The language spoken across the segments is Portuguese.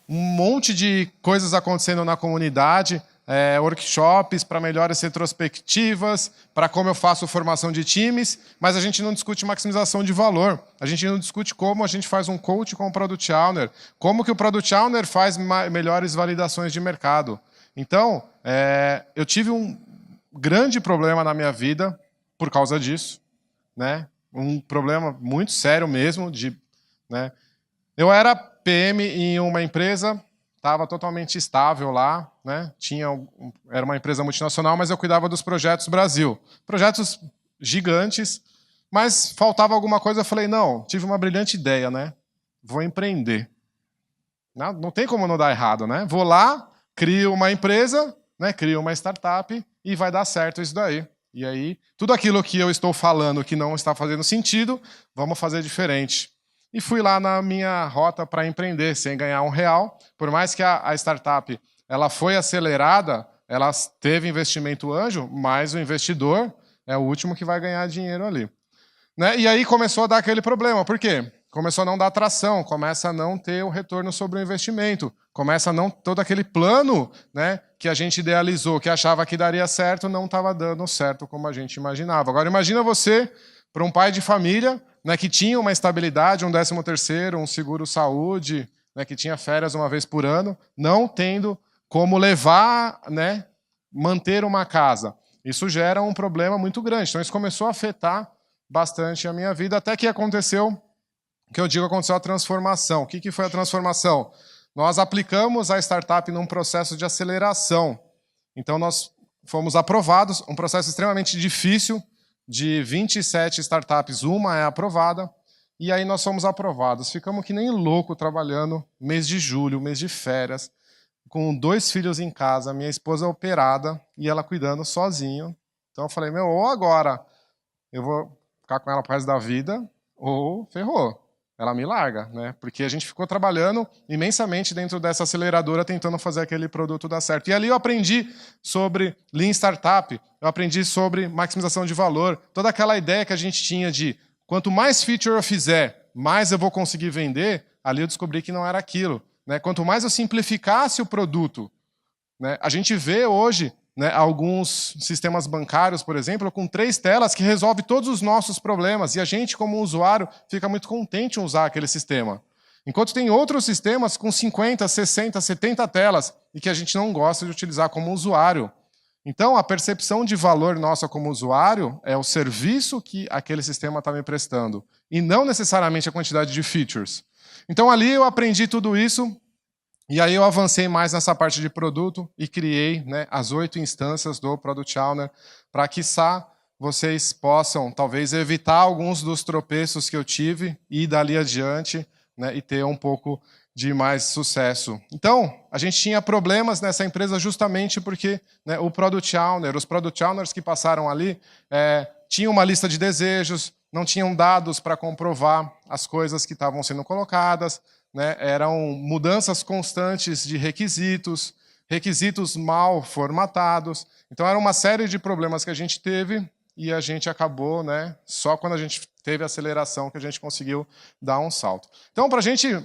um monte de coisas acontecendo na comunidade, workshops para melhores retrospectivas, para como eu faço formação de times, mas a gente não discute maximização de valor. A gente não discute como a gente faz um coach com o Product Owner, como que o Product Owner faz melhores validações de mercado. Então, eu tive um grande problema na minha vida por causa disso, né? Um problema muito sério mesmo. Né? Eu era PM em uma empresa, estava totalmente estável lá, né? Era uma empresa multinacional, mas eu cuidava dos projetos Brasil. Projetos gigantes, mas faltava alguma coisa. Eu falei, não, tive uma brilhante ideia, né? Vou empreender. Não tem como não dar errado, né? Vou lá, crio uma empresa, né? Crio uma startup e vai dar certo isso daí. E aí, tudo aquilo que eu estou falando que não está fazendo sentido, vamos fazer diferente. E fui lá na minha rota para empreender, sem ganhar R$1. Por mais que a startup ela foi acelerada, ela teve investimento anjo, mas o investidor é o último que vai ganhar dinheiro ali. Né? E aí começou a dar aquele problema. Por quê? Começou a não dar tração, começa a não ter o retorno sobre o investimento, começa a não todo aquele plano, né, que a gente idealizou, que achava que daria certo, não estava dando certo como a gente imaginava. Agora imagina você, para um pai de família, né, que tinha uma estabilidade, um 13º, um seguro-saúde, né, que tinha férias uma vez por ano, não tendo como levar, né, manter uma casa. Isso gera um problema muito grande. Então isso começou a afetar bastante a minha vida, até que aconteceu a transformação. O que foi a transformação? Nós aplicamos a startup num processo de aceleração. Então, nós fomos aprovados, um processo extremamente difícil, de 27 startups, uma é aprovada, e aí nós fomos aprovados. Ficamos que nem louco trabalhando, mês de julho, mês de férias, com 2 filhos em casa, minha esposa operada, e ela cuidando sozinho. Então, eu falei, ou agora eu vou ficar com ela pro resto da vida, ou ferrou. Ela me larga, né? Porque a gente ficou trabalhando imensamente dentro dessa aceleradora tentando fazer aquele produto dar certo. E ali eu aprendi sobre Lean Startup, eu aprendi sobre maximização de valor, toda aquela ideia que a gente tinha de quanto mais feature eu fizer, mais eu vou conseguir vender, ali eu descobri que não era aquilo. Né? Quanto mais eu simplificasse o produto, né? A gente vê hoje, né, alguns sistemas bancários, por exemplo, com 3 telas que resolve todos os nossos problemas. E a gente, como usuário, fica muito contente em usar aquele sistema. Enquanto tem outros sistemas com 50, 60, 70 telas e que a gente não gosta de utilizar como usuário. Então, a percepção de valor nossa como usuário é o serviço que aquele sistema está me prestando, e não necessariamente a quantidade de features. Então, ali eu aprendi tudo isso. E aí eu avancei mais nessa parte de produto e criei, né, as 8 instâncias do Product Owner para, quiçá, vocês possam, talvez, evitar alguns dos tropeços que eu tive e ir dali adiante, né, e ter um pouco de mais sucesso. Então, a gente tinha problemas nessa empresa justamente porque, né, os Product Owners que passaram ali, tinham uma lista de desejos, não tinham dados para comprovar as coisas que estavam sendo colocadas, né, eram mudanças constantes de requisitos, requisitos mal formatados. Então, era uma série de problemas que a gente teve e a gente acabou, né, só quando a gente teve aceleração que a gente conseguiu dar um salto. Então,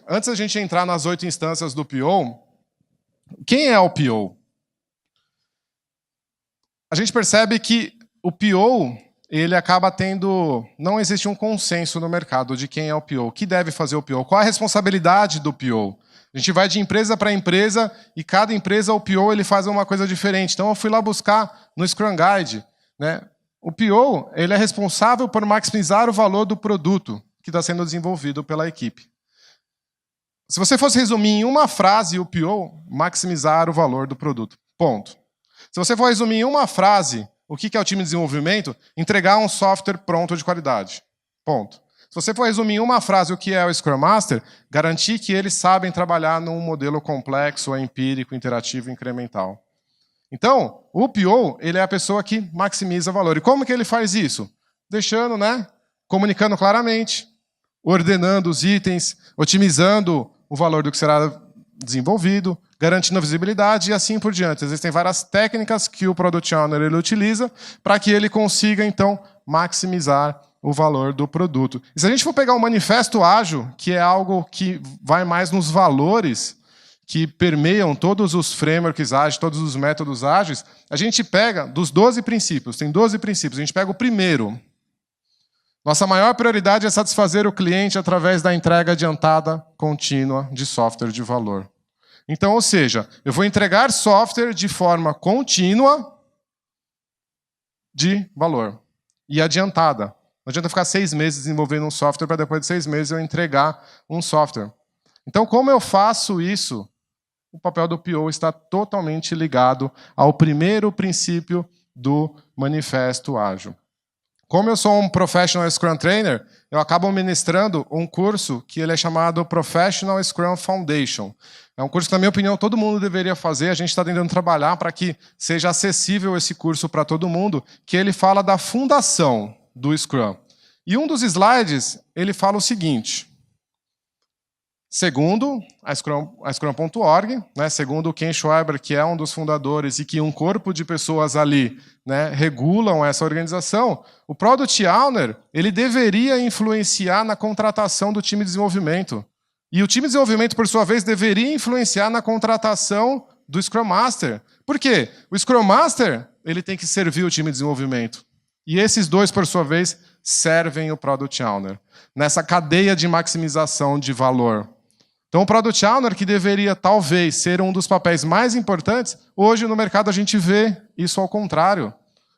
antes da gente entrar nas 8 instâncias do PO, quem é o PO? A gente percebe que o PO, ele acaba tendo... Não existe um consenso no mercado de quem é o PO, o que deve fazer o PO, qual a responsabilidade do PO. A gente vai de empresa para empresa e cada empresa, o PO, ele faz uma coisa diferente. Então, eu fui lá buscar no Scrum Guide, né? O PO, ele é responsável por maximizar o valor do produto que está sendo desenvolvido pela equipe. Se você fosse resumir em uma frase o PO, maximizar o valor do produto. Ponto. Se você for resumir em uma frase o que é o time de desenvolvimento, entregar um software pronto de qualidade. Ponto. Se você for resumir em uma frase o que é o Scrum Master, garantir que eles sabem trabalhar num modelo complexo, empírico, interativo, incremental. Então, o PO, ele é a pessoa que maximiza valor. E como que ele faz isso? Deixando, né, comunicando claramente, ordenando os itens, otimizando o valor do que será desenvolvido, garantindo a visibilidade e assim por diante. Existem várias técnicas que o Product Owner ele utiliza para que ele consiga, então, maximizar o valor do produto. E se a gente for pegar o Manifesto Ágil, que é algo que vai mais nos valores que permeiam todos os frameworks ágeis, todos os métodos ágeis, a gente pega dos 12 princípios, tem 12 princípios, a gente pega o primeiro. Nossa maior prioridade é satisfazer o cliente através da entrega adiantada contínua de software de valor. Então, ou seja, eu vou entregar software de forma contínua de valor e adiantada. Não adianta ficar 6 meses desenvolvendo um software para depois de 6 meses eu entregar um software. Então, como eu faço isso? O papel do PO está totalmente ligado ao primeiro princípio do Manifesto Ágil. Como eu sou um Professional Scrum Trainer, eu acabo ministrando um curso que ele é chamado Professional Scrum Foundation. É um curso que, na minha opinião, todo mundo deveria fazer. A gente está tentando trabalhar para que seja acessível esse curso para todo mundo, que ele fala da fundação do Scrum. E um dos slides, ele fala o seguinte: segundo a Scrum.org, né, segundo o Ken Schwaber, que é um dos fundadores e que um corpo de pessoas ali, né, regulam essa organização, o Product Owner ele deveria influenciar na contratação do time de desenvolvimento. E o time de desenvolvimento, por sua vez, deveria influenciar na contratação do Scrum Master. Por quê? O Scrum Master ele tem que servir o time de desenvolvimento. E esses dois, por sua vez, servem o Product Owner, nessa cadeia de maximização de valor. Então, o Product Owner, que deveria talvez ser um dos papéis mais importantes, hoje no mercado a gente vê isso ao contrário.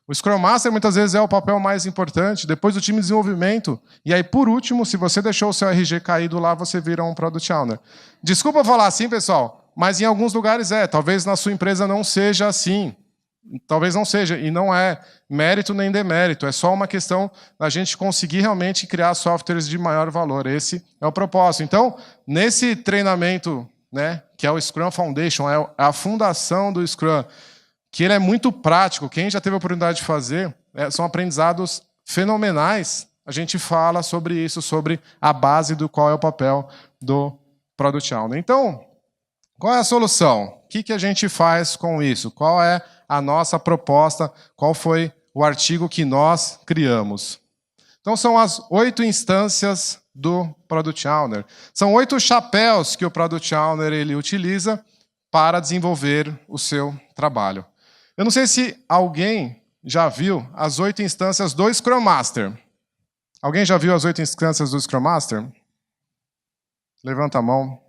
O Scrum Master muitas vezes é o papel mais importante, depois do time de desenvolvimento. E aí, por último, se você deixou o seu RG caído lá, você vira um Product Owner. Desculpa falar assim, pessoal, mas em alguns lugares é. Talvez na sua empresa não seja assim. Talvez não seja, e não é mérito nem demérito, é só uma questão da gente conseguir realmente criar softwares de maior valor. Esse é o propósito. Então, nesse treinamento, né, que é o Scrum Foundation, é a fundação do Scrum, que ele é muito prático, quem já teve a oportunidade de fazer, são aprendizados fenomenais. A gente fala sobre isso, sobre a base do qual é o papel do Product Owner. Então, qual é a solução? O que a gente faz com isso? Qual é a nossa proposta? Qual foi o artigo que nós criamos? Então, são as 8 instâncias do Product Owner. São 8 chapéus que o Product Owner ele utiliza para desenvolver o seu trabalho. Eu não sei se alguém já viu as 8 instâncias do Scrum Master. Alguém já viu as 8 instâncias do Scrum Master? Levanta a mão.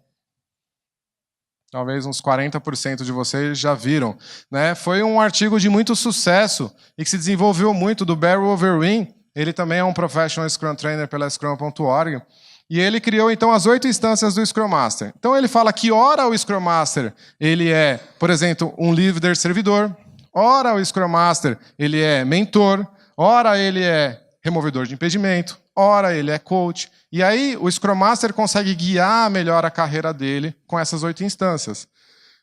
Talvez uns 40% de vocês já viram, né? Foi um artigo de muito sucesso e que se desenvolveu muito do Barry Overeem. Ele também é um Professional Scrum Trainer pela Scrum.org. E ele criou, então, as 8 instâncias do Scrum Master. Então, ele fala que, ora, o Scrum Master ele é, por exemplo, um líder servidor. Ora, o Scrum Master ele é mentor. Ora, ele é removedor de impedimento. Ora, ele é coach. E aí, o Scrum Master consegue guiar melhor a carreira dele com essas 8 instâncias.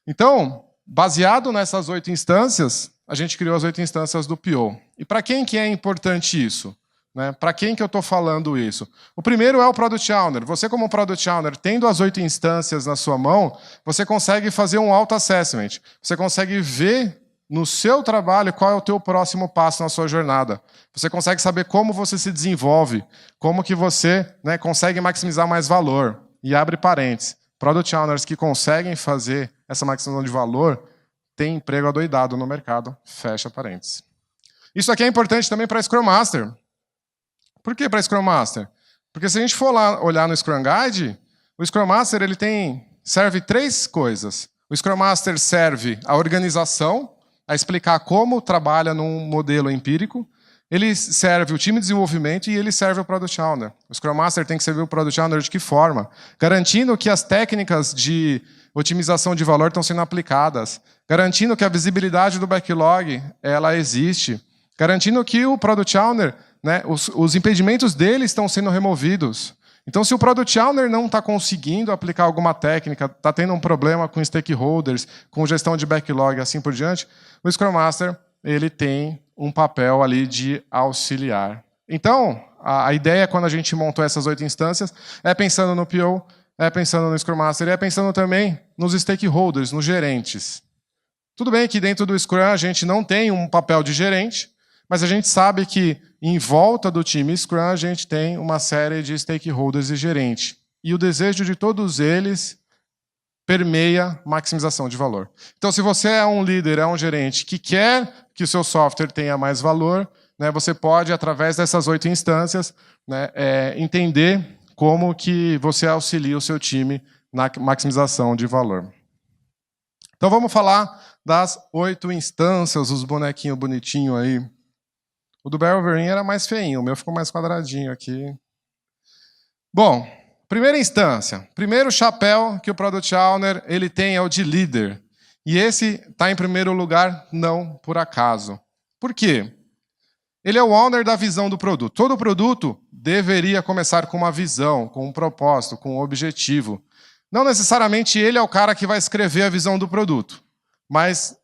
Então, baseado nessas 8 instâncias, a gente criou as 8 instâncias do PO. E para quem que é importante isso? Né? Para quem que eu estou falando isso? O primeiro é o Product Owner. Você, como Product Owner, tendo as 8 instâncias na sua mão, você consegue fazer um auto-assessment. Você consegue ver no seu trabalho qual é o teu próximo passo na sua jornada. Você consegue saber como você se desenvolve, como que você, né, consegue maximizar mais valor. E abre parênteses. Product Owners que conseguem fazer essa maximização de valor têm emprego adoidado no mercado. Fecha parênteses. Isso aqui é importante também para Scrum Master. Por que para Scrum Master? Porque se a gente for lá olhar no Scrum Guide, o Scrum Master ele serve 3 coisas. O Scrum Master serve a organização, a explicar como trabalha num modelo empírico. Ele serve o time de desenvolvimento e ele serve o Product Owner. O Scrum Master tem que servir o Product Owner de que forma? Garantindo que as técnicas de otimização de valor estão sendo aplicadas, garantindo que a visibilidade do backlog ela existe, garantindo que o Product Owner, né, os impedimentos dele estão sendo removidos. Então, se o Product Owner não está conseguindo aplicar alguma técnica, está tendo um problema com stakeholders, com gestão de backlog e assim por diante, o Scrum Master ele tem um papel ali de auxiliar. Então, a ideia quando a gente montou essas 8 instâncias é pensando no PO, é pensando no Scrum Master e é pensando também nos stakeholders, nos gerentes. Tudo bem que dentro do Scrum a gente não tem um papel de gerente, mas a gente sabe que em volta do time Scrum a gente tem uma série de stakeholders e gerentes. E o desejo de todos eles permeia maximização de valor. Então, se você é um líder, é um gerente que quer que o seu software tenha mais valor, né, você pode, através dessas 8 instâncias, né, entender como que você auxilia o seu time na maximização de valor. Então, vamos falar das 8 instâncias, os bonequinhos bonitinhos aí. O do Barry Wolverine era mais feinho, o meu ficou mais quadradinho aqui. Bom, primeira instância, primeiro chapéu que o Product Owner ele tem é o de líder. E esse está em primeiro lugar não por acaso. Por quê? Ele é o owner da visão do produto. Todo produto deveria começar com uma visão, com um propósito, com um objetivo. Não necessariamente ele é o cara que vai escrever a visão do produto. Mas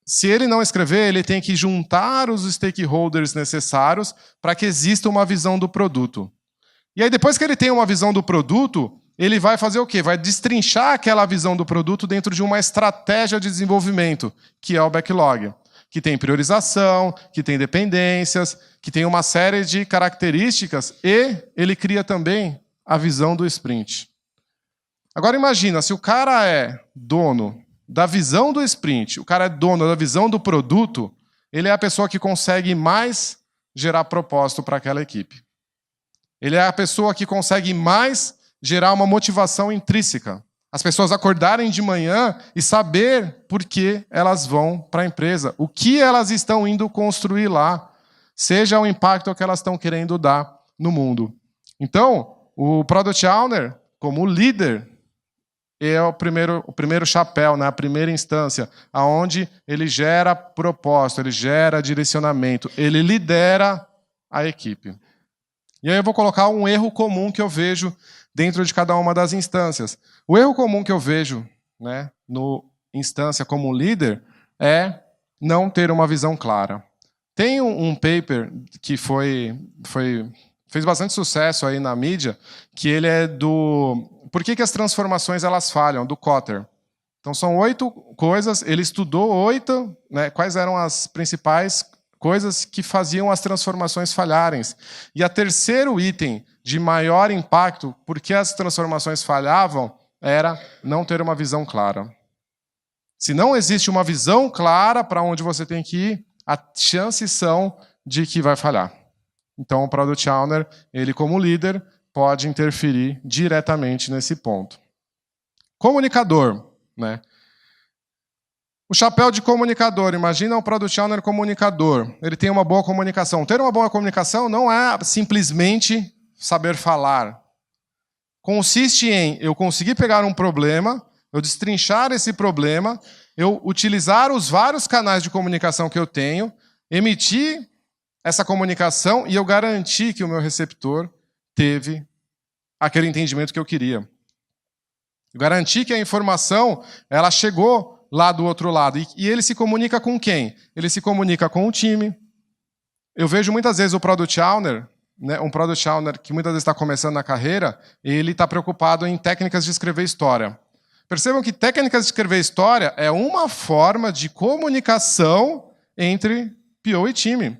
se ele não escrever, ele tem que juntar os stakeholders necessários para que exista uma visão do produto. E aí, depois que ele tem uma visão do produto, ele vai fazer o quê? Vai destrinchar aquela visão do produto dentro de uma estratégia de desenvolvimento, que é o backlog, que tem priorização, que tem dependências, que tem uma série de características, e ele cria também a visão do sprint. Agora imagina, se o cara é dono da visão do sprint, o cara é dono da visão do produto, ele é a pessoa que consegue mais gerar propósito para aquela equipe. Ele é a pessoa que consegue mais gerar uma motivação intrínseca. As pessoas acordarem de manhã e saber por que elas vão para a empresa, o que elas estão indo construir lá, seja o impacto que elas estão querendo dar no mundo. Então, o Product Owner, como líder, é o primeiro chapéu, né? A primeira instância, onde ele gera propósito, ele gera direcionamento, ele lidera a equipe. E aí eu vou colocar um erro comum que eu vejo dentro de cada uma das instâncias. O erro comum que eu vejo, né, no instância como líder é não ter uma visão clara. Tem um paper que fez bastante sucesso aí na mídia, que ele é do... Por que as transformações elas falham? Do Kotter. Então são 8 coisas, ele estudou 8, né, quais eram as principais coisas que faziam as transformações falharem. E a terceiro item de maior impacto, porque as transformações falhavam, era não ter uma visão clara. Se não existe uma visão clara para onde você tem que ir, as chances são de que vai falhar. Então o Product Owner, ele como líder, pode interferir diretamente nesse ponto. Comunicador, né? O chapéu de comunicador, imagina um Product Owner comunicador. Ele tem uma boa comunicação. Ter uma boa comunicação não é simplesmente saber falar. Consiste em eu conseguir pegar um problema, eu destrinchar esse problema, eu utilizar os vários canais de comunicação que eu tenho, emitir essa comunicação e eu garantir que o meu receptor teve aquele entendimento que eu queria. Eu garantir que a informação ela chegou lá do outro lado. E ele se comunica com quem? Ele se comunica com o time. Eu vejo muitas vezes o Product Owner, né, um Product Owner que muitas vezes está começando na carreira, ele está preocupado em técnicas de escrever história. Percebam que técnicas de escrever história é uma forma de comunicação entre PO e time.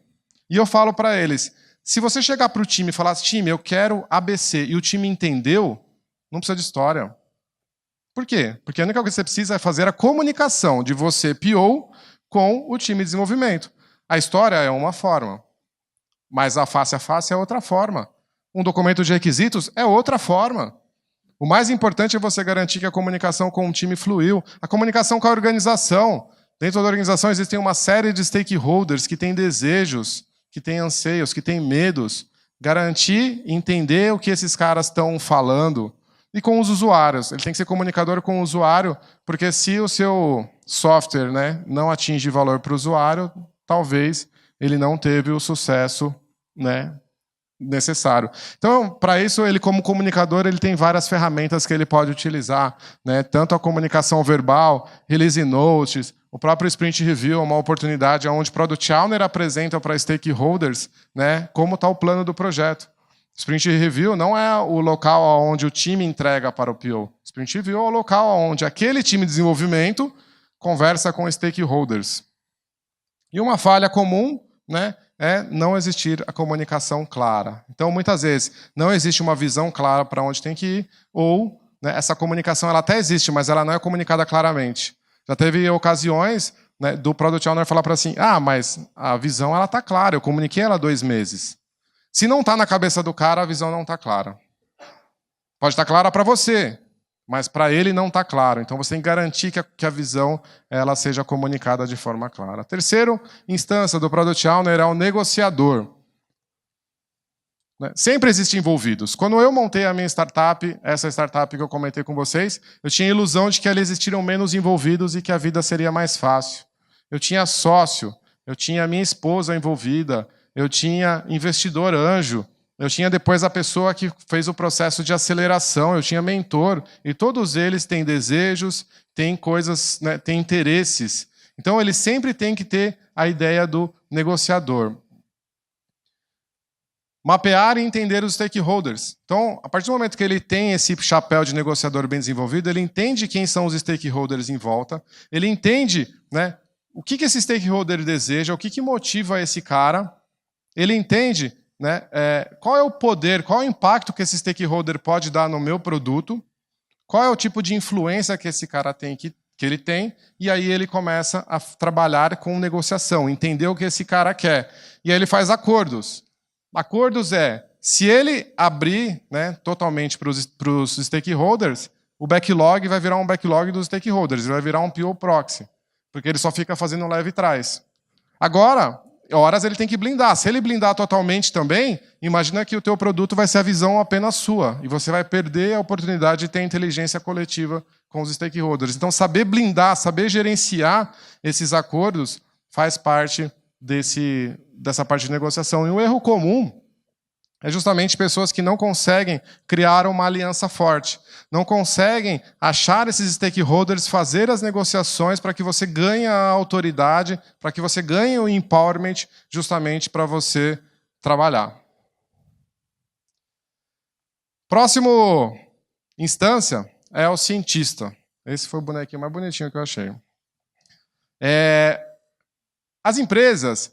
E eu falo para eles, se você chegar para o time e falar, time, eu quero ABC, e o time entendeu, não precisa de história. Por quê? Porque a única coisa que você precisa é fazer a comunicação de você, PO, com o time de desenvolvimento. A história é uma forma, mas a face é outra forma. Um documento de requisitos é outra forma. O mais importante é você garantir que a comunicação com o time fluiu. A comunicação com a organização. Dentro da organização existem uma série de stakeholders que têm desejos, que têm anseios, que têm medos. Garantir, entender o que esses caras estão falando. E com os usuários. Ele tem que ser comunicador com o usuário, porque se o seu software, né, não atinge valor para o usuário, talvez ele não teve o sucesso, né, necessário. Então, para isso, ele como comunicador, ele tem várias ferramentas que ele pode utilizar, né, tanto a comunicação verbal, release notes, o próprio Sprint Review é uma oportunidade onde o Product Owner apresenta para stakeholders, né, como está o plano do projeto. Sprint Review não é o local onde o time entrega para o PO. Sprint Review é o local onde aquele time de desenvolvimento conversa com stakeholders. E uma falha comum, né, é não existir a comunicação clara. Então, muitas vezes, não existe uma visão clara para onde tem que ir, ou né, essa comunicação ela até existe, mas ela não é comunicada claramente. Já teve ocasiões, né, do Product Owner falar para assim, mas a visão ela está clara, eu comuniquei ela há 2 meses. Se não está na cabeça do cara, a visão não está clara. Pode estar clara para você, mas para ele não está claro. Então você tem que garantir que a visão ela seja comunicada de forma clara. A terceira instância do Product Owner é o negociador. Sempre existem envolvidos. Quando eu montei a minha startup, essa startup que eu comentei com vocês, eu tinha a ilusão de que ali existiriam menos envolvidos e que a vida seria mais fácil. Eu tinha sócio, eu tinha a minha esposa envolvida, eu tinha investidor anjo, eu tinha depois a pessoa que fez o processo de aceleração, eu tinha mentor, e todos eles têm desejos, têm coisas, né, têm interesses. Então, eles sempre têm que ter a ideia do negociador. Mapear e entender os stakeholders. Então, a partir do momento que ele tem esse chapéu de negociador bem desenvolvido, ele entende quem são os stakeholders em volta, ele entende, né, o que esse stakeholder deseja, o que motiva esse cara, ele entende, né, qual é o poder, qual é o impacto que esse stakeholder pode dar no meu produto, qual é o tipo de influência que esse cara tem, que ele tem, e aí ele começa a trabalhar com negociação, entender o que esse cara quer. E aí ele faz acordos. Acordos se ele abrir, né, totalmente para os stakeholders, o backlog vai virar um backlog dos stakeholders, vai virar um PO proxy, porque ele só fica fazendo leve trás. Agora, horas ele tem que blindar. Se ele blindar totalmente também, imagina que o teu produto vai ser a visão apenas sua, e você vai perder a oportunidade de ter inteligência coletiva com os stakeholders. Então, saber blindar, saber gerenciar esses acordos faz parte dessa parte de negociação. E o erro comum é justamente pessoas que não conseguem criar uma aliança forte, não conseguem achar esses stakeholders, fazer as negociações para que você ganhe a autoridade, para que você ganhe o empowerment, justamente para você trabalhar. Próximo instância é o cientista. Esse foi o bonequinho mais bonitinho que eu achei. As empresas,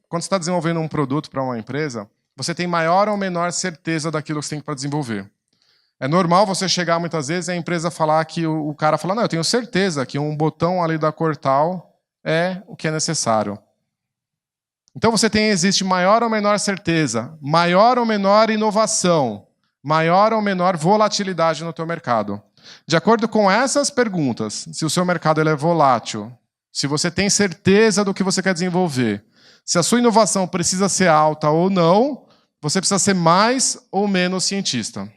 quando você está desenvolvendo um produto para uma empresa, você tem maior ou menor certeza daquilo que você tem para desenvolver. É normal você chegar muitas vezes e a empresa falar que o cara fala, não, eu tenho certeza que um botão ali da cor tal é o que é necessário. Então existe maior ou menor certeza, maior ou menor inovação, maior ou menor volatilidade no teu mercado. De acordo com essas perguntas, se o seu mercado ele é volátil, se você tem certeza do que você quer desenvolver, se a sua inovação precisa ser alta ou não, você precisa ser mais ou menos cientista.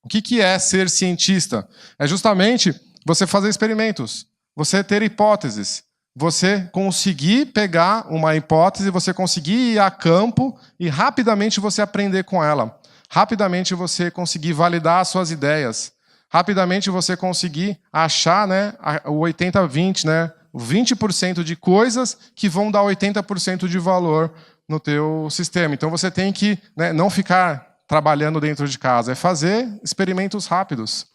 O que é ser cientista? É justamente você fazer experimentos, você ter hipóteses, você conseguir pegar uma hipótese, você conseguir ir a campo e rapidamente você aprender com ela. Rapidamente você conseguir validar as suas ideias. Rapidamente você conseguir achar, né, o 80-20, né, 20% de coisas que vão dar 80% de valor no teu sistema. Então você tem que, né, não ficar trabalhando dentro de casa, é fazer experimentos rápidos.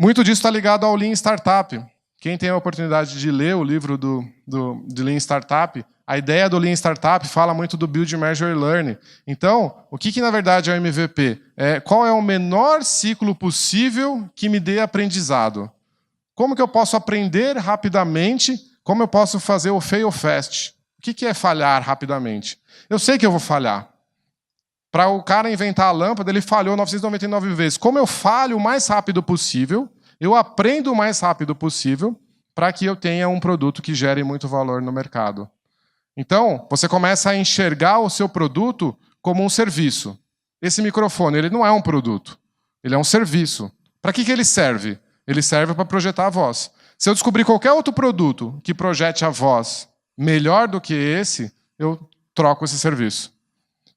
Muito disso está ligado ao Lean Startup. Quem tem a oportunidade de ler o livro de Lean Startup, a ideia do Lean Startup fala muito do Build, Measure, Learn. Então, o que na verdade é o MVP? Qual é o menor ciclo possível que me dê aprendizado? Como que eu posso aprender rapidamente? Como eu posso fazer o fail fast? O que é falhar rapidamente? Eu sei que eu vou falhar. Para o cara inventar a lâmpada, ele falhou 999 vezes. Como eu falho o mais rápido possível, eu aprendo o mais rápido possível para que eu tenha um produto que gere muito valor no mercado. Então, você começa a enxergar o seu produto como um serviço. Esse microfone, ele não é um produto. Ele é um serviço. Para que ele serve? Ele serve para projetar a voz. Se eu descobrir qualquer outro produto que projete a voz melhor do que esse, eu troco esse serviço.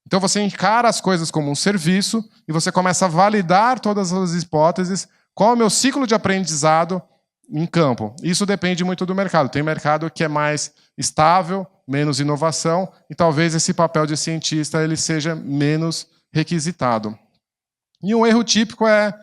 Então você encara as coisas como um serviço e você começa a validar todas as hipóteses. Qual é o meu ciclo de aprendizado em campo? Isso depende muito do mercado. Tem mercado que é mais estável, menos inovação, e talvez esse papel de cientista ele seja menos requisitado. E um erro típico é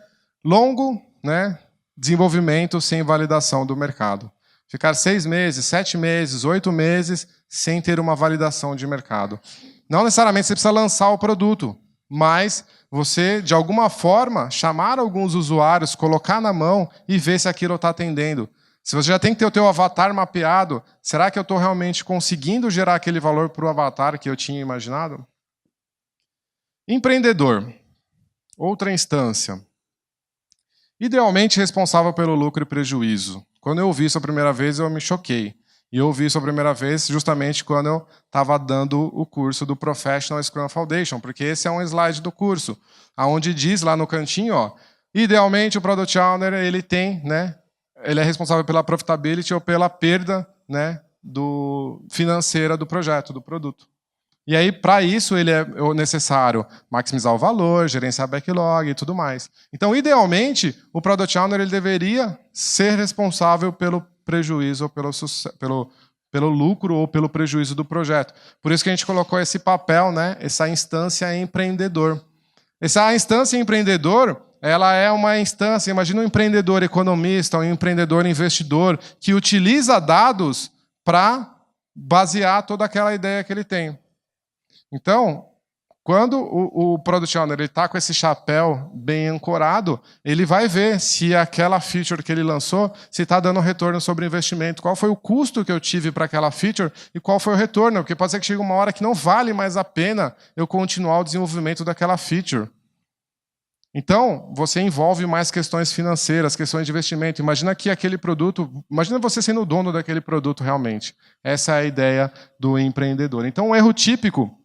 longo, né, desenvolvimento sem validação do mercado. Ficar 6 meses, 7 meses, 8 meses sem ter uma validação de mercado. Não necessariamente você precisa lançar o produto, mas você, de alguma forma, chamar alguns usuários, colocar na mão e ver se aquilo está atendendo. Se você já tem que ter o teu avatar mapeado, será que eu estou realmente conseguindo gerar aquele valor para o avatar que eu tinha imaginado? Empreendedor. Outra instância. Idealmente responsável pelo lucro e prejuízo. Quando eu ouvi isso a primeira vez, eu me choquei. E eu ouvi isso a primeira vez justamente quando eu estava dando o curso do Professional Scrum Foundation, porque esse é um slide do curso, onde diz lá no cantinho, ó, idealmente o Product Owner ele tem, né, ele é responsável pela profitability ou pela perda, né, financeira do projeto, do produto. E aí, para isso, ele é necessário maximizar o valor, gerenciar backlog e tudo mais. Então, idealmente, o Product Owner ele deveria ser responsável pelo prejuízo, ou pelo lucro ou pelo prejuízo do projeto. Por isso que a gente colocou esse papel, né, essa instância empreendedor. Essa instância empreendedor, ela é uma instância, imagina um empreendedor economista, um empreendedor investidor, que utiliza dados para basear toda aquela ideia que ele tem. Então, quando o Product Owner está com esse chapéu bem ancorado, ele vai ver se aquela feature que ele lançou, se está dando retorno sobre investimento, qual foi o custo que eu tive para aquela feature e qual foi o retorno, porque pode ser que chegue uma hora que não vale mais a pena eu continuar o desenvolvimento daquela feature. Então, você envolve mais questões financeiras, questões de investimento. Imagina que aquele produto, imagina você sendo o dono daquele produto realmente. Essa é a ideia do empreendedor. Então, um erro típico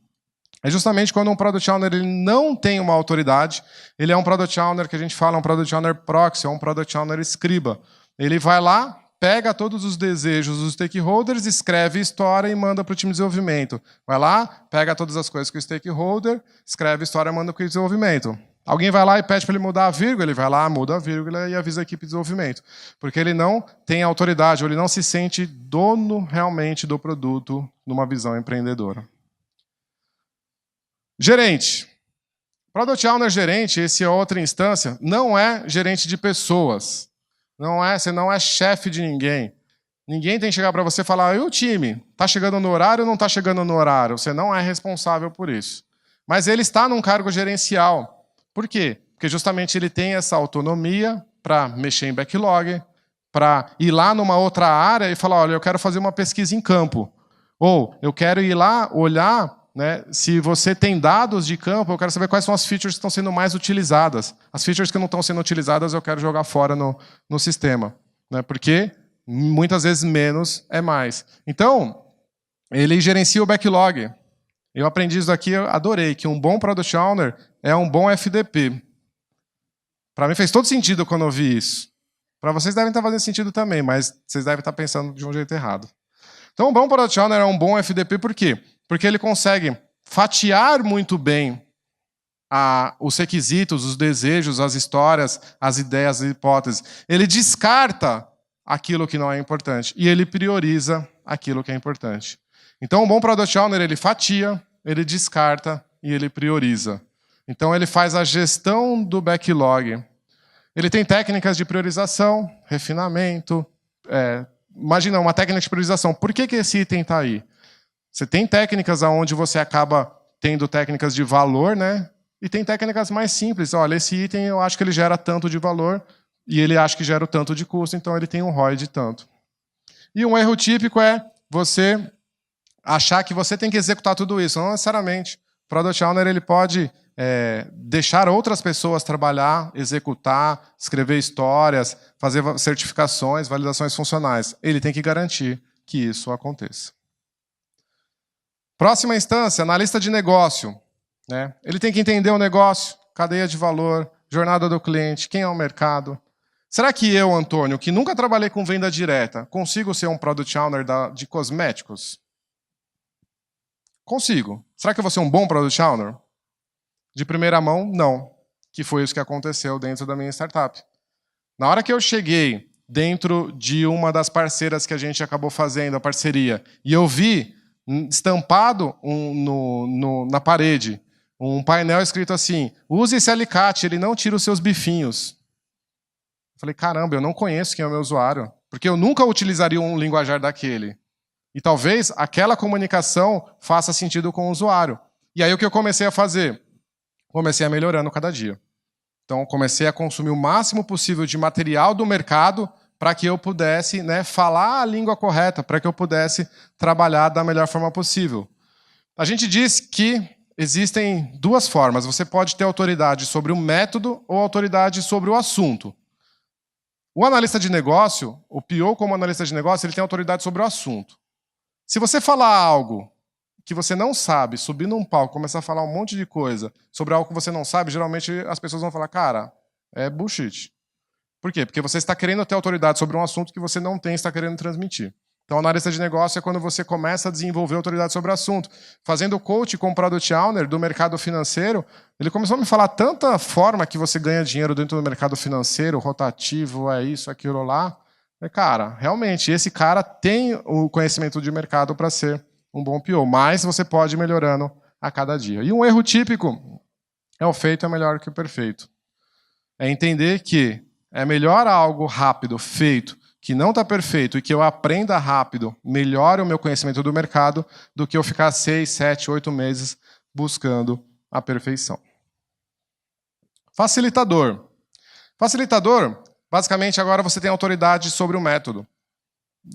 é justamente quando um Product Owner ele não tem uma autoridade, ele é um Product Owner que a gente fala, um Product Owner proxy, ou um Product Owner escriba. Ele vai lá, pega todos os desejos dos stakeholders, escreve história e manda para o time de desenvolvimento. Vai lá, pega todas as coisas que o stakeholder, escreve história e manda para o desenvolvimento. Alguém vai lá e pede para ele mudar a vírgula, ele vai lá, muda a vírgula e avisa a equipe de desenvolvimento. Porque ele não tem autoridade, ou ele não se sente dono realmente do produto numa visão empreendedora. Gerente. Product Owner gerente, esse é outra instância, não é gerente de pessoas. Você não é chefe de ninguém. Ninguém tem que chegar para você e falar, e o time? Está chegando no horário ou não está chegando no horário? Você não é responsável por isso. Mas ele está num cargo gerencial. Por quê? Porque justamente ele tem essa autonomia para mexer em backlog, para ir lá numa outra área e falar, olha, eu quero fazer uma pesquisa em campo. Ou eu quero ir lá olhar, né, se você tem dados de campo, eu quero saber quais são as features que estão sendo mais utilizadas. As features que não estão sendo utilizadas, eu quero jogar fora no sistema. Né, porque muitas vezes menos é mais. Então, ele gerencia o backlog. Eu aprendi isso aqui, eu adorei, que um bom Product Owner é um bom FDP. Para mim fez todo sentido quando eu vi isso. Para vocês devem estar fazendo sentido também, mas vocês devem estar pensando de um jeito errado. Então, um bom Product Owner é um bom FDP por quê? Porque ele consegue fatiar muito bem os requisitos, os desejos, as histórias, as ideias, as hipóteses. Ele descarta aquilo que não é importante e ele prioriza aquilo que é importante. Então, um bom Product Owner, ele fatia, ele descarta e ele prioriza. Então, ele faz a gestão do backlog. Ele tem técnicas de priorização, refinamento. Imagina uma técnica de priorização. Por que esse item está aí? Você tem técnicas onde você acaba tendo técnicas de valor, né? E tem técnicas mais simples. Olha, esse item eu acho que ele gera tanto de valor e ele acha que gera o tanto de custo, então ele tem um ROI de tanto. E um erro típico é você achar que você tem que executar tudo isso. Não necessariamente. O Product Owner ele pode deixar outras pessoas trabalhar, executar, escrever histórias, fazer certificações, validações funcionais. Ele tem que garantir que isso aconteça. Próxima instância, analista de negócio. Né? Ele tem que entender o negócio, cadeia de valor, jornada do cliente, quem é o mercado. Será que eu, Antônio, que nunca trabalhei com venda direta, consigo ser um Product Owner de cosméticos? Consigo. Será que eu vou ser um bom Product Owner? De primeira mão, não. Que foi isso que aconteceu dentro da minha startup. Na hora que eu cheguei dentro de uma das parceiras que a gente acabou fazendo, a parceria, e eu vi estampado na parede um painel escrito assim, use esse alicate, ele não tira os seus bifinhos. Eu falei, caramba, eu não conheço quem é o meu usuário, porque eu nunca utilizaria um linguajar daquele. E talvez aquela comunicação faça sentido com o usuário. E aí o que eu comecei a fazer? comecei a melhorando cada dia. Então, comecei a consumir o máximo possível de material do mercado para que eu pudesse, né, falar a língua correta, para que eu pudesse trabalhar da melhor forma possível. A gente diz que existem duas formas. Você pode ter autoridade sobre o método ou autoridade sobre o assunto. O analista de negócio, o PO como analista de negócio, ele tem autoridade sobre o assunto. Se você falar algo que você não sabe, subir num palco, começar a falar um monte de coisa sobre algo que você não sabe, geralmente as pessoas vão falar, cara, é bullshit. Por quê? Porque você está querendo ter autoridade sobre um assunto que você não tem e está querendo transmitir. Então, analista de negócio é quando você começa a desenvolver autoridade sobre o assunto. Fazendo coach com o Product Owner do mercado financeiro, ele começou a me falar tanta forma que você ganha dinheiro dentro do mercado financeiro, rotativo, é isso, aquilo lá. E, cara, realmente, esse cara tem o conhecimento de mercado para ser um bom PO, mas você pode ir melhorando a cada dia. E um erro típico é o feito é melhor que o perfeito. É entender que é melhor algo rápido, feito, que não está perfeito e que eu aprenda rápido, melhore o meu conhecimento do mercado, do que eu ficar 6, 7, 8 meses buscando a perfeição. Facilitador. Facilitador, basicamente, agora você tem autoridade sobre o método.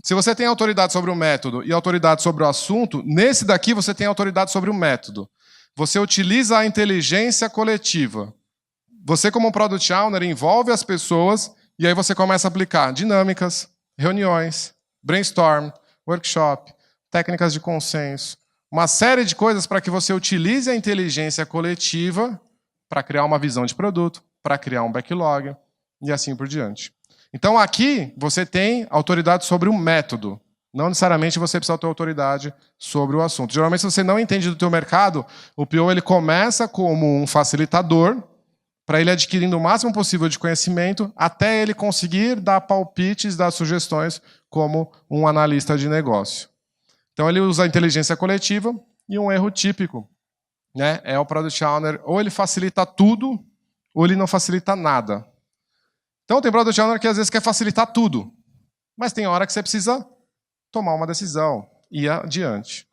Se você tem autoridade sobre o método e autoridade sobre o assunto, nesse daqui você tem autoridade sobre o método. Você utiliza a inteligência coletiva. Você, como Product Owner, envolve as pessoas e aí você começa a aplicar dinâmicas, reuniões, brainstorm, workshop, técnicas de consenso, uma série de coisas para que você utilize a inteligência coletiva para criar uma visão de produto, para criar um backlog e assim por diante. Então aqui você tem autoridade sobre o método. Não necessariamente você precisa ter autoridade sobre o assunto. Geralmente, se você não entende do teu mercado, o PO ele começa como um facilitador, para ele adquirindo o máximo possível de conhecimento, até ele conseguir dar palpites, dar sugestões como um analista de negócio. Então ele usa a inteligência coletiva e um erro típico, né, é o Product Owner, ou ele facilita tudo, ou ele não facilita nada. Então tem Product Owner que às vezes quer facilitar tudo, mas tem hora que você precisa tomar uma decisão e ir adiante.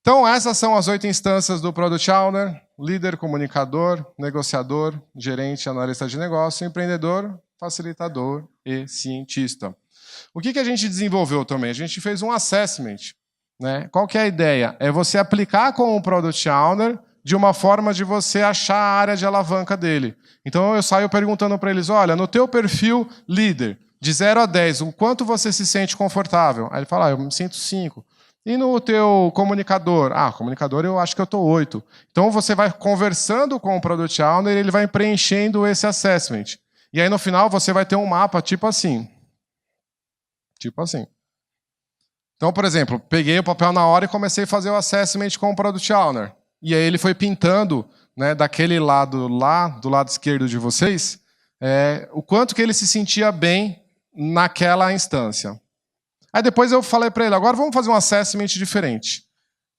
Então essas são as 8 instâncias do Product Owner: líder, comunicador, negociador, gerente, analista de negócio, empreendedor, facilitador e cientista. O que a gente desenvolveu também? A gente fez um assessment, né? Qual que é a ideia? É você aplicar com o Product Owner de uma forma de você achar a área de alavanca dele. Então eu saio perguntando para eles, olha, no teu perfil líder, de 0 a 10, o quanto você se sente confortável? Aí ele fala, eu me sinto 5. E no teu comunicador? Comunicador eu acho que eu estou 8. Então você vai conversando com o Product Owner e ele vai preenchendo esse assessment. E aí no final você vai ter um mapa tipo assim. Tipo assim. Então, por exemplo, peguei o papel na hora e comecei a fazer o assessment com o Product Owner. E aí ele foi pintando, né, daquele lado lá, do lado esquerdo de vocês, o quanto que ele se sentia bem naquela instância. Aí depois eu falei para ele, agora vamos fazer um assessment diferente.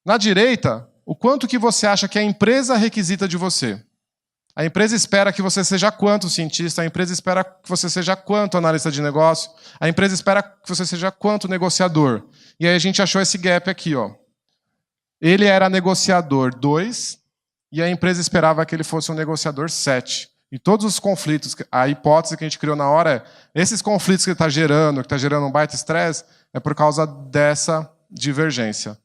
Na direita, o quanto que você acha que a empresa requisita de você? A empresa espera que você seja quanto cientista, a empresa espera que você seja quanto analista de negócio, a empresa espera que você seja quanto negociador. E aí a gente achou esse gap aqui, ó. Ele era negociador 2 e a empresa esperava que ele fosse um negociador 7. E todos os conflitos, a hipótese que a gente criou na hora é, esses conflitos que está gerando um baita estresse, é por causa dessa divergência.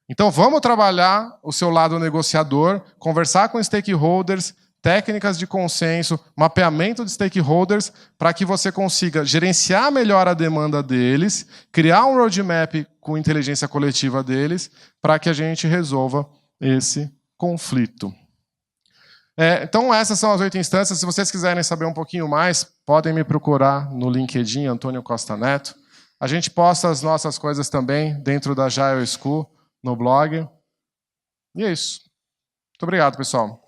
Então vamos trabalhar o seu lado negociador, conversar com stakeholders, técnicas de consenso, mapeamento de stakeholders, para que você consiga gerenciar melhor a demanda deles, criar um roadmap com inteligência coletiva deles, para que a gente resolva esse conflito. Então essas são as 8 instâncias. Se vocês quiserem saber um pouquinho mais, podem me procurar no LinkedIn, Antônio Costa Neto. A gente posta as nossas coisas também dentro da Agile School, no blog. E é isso. Muito obrigado, pessoal.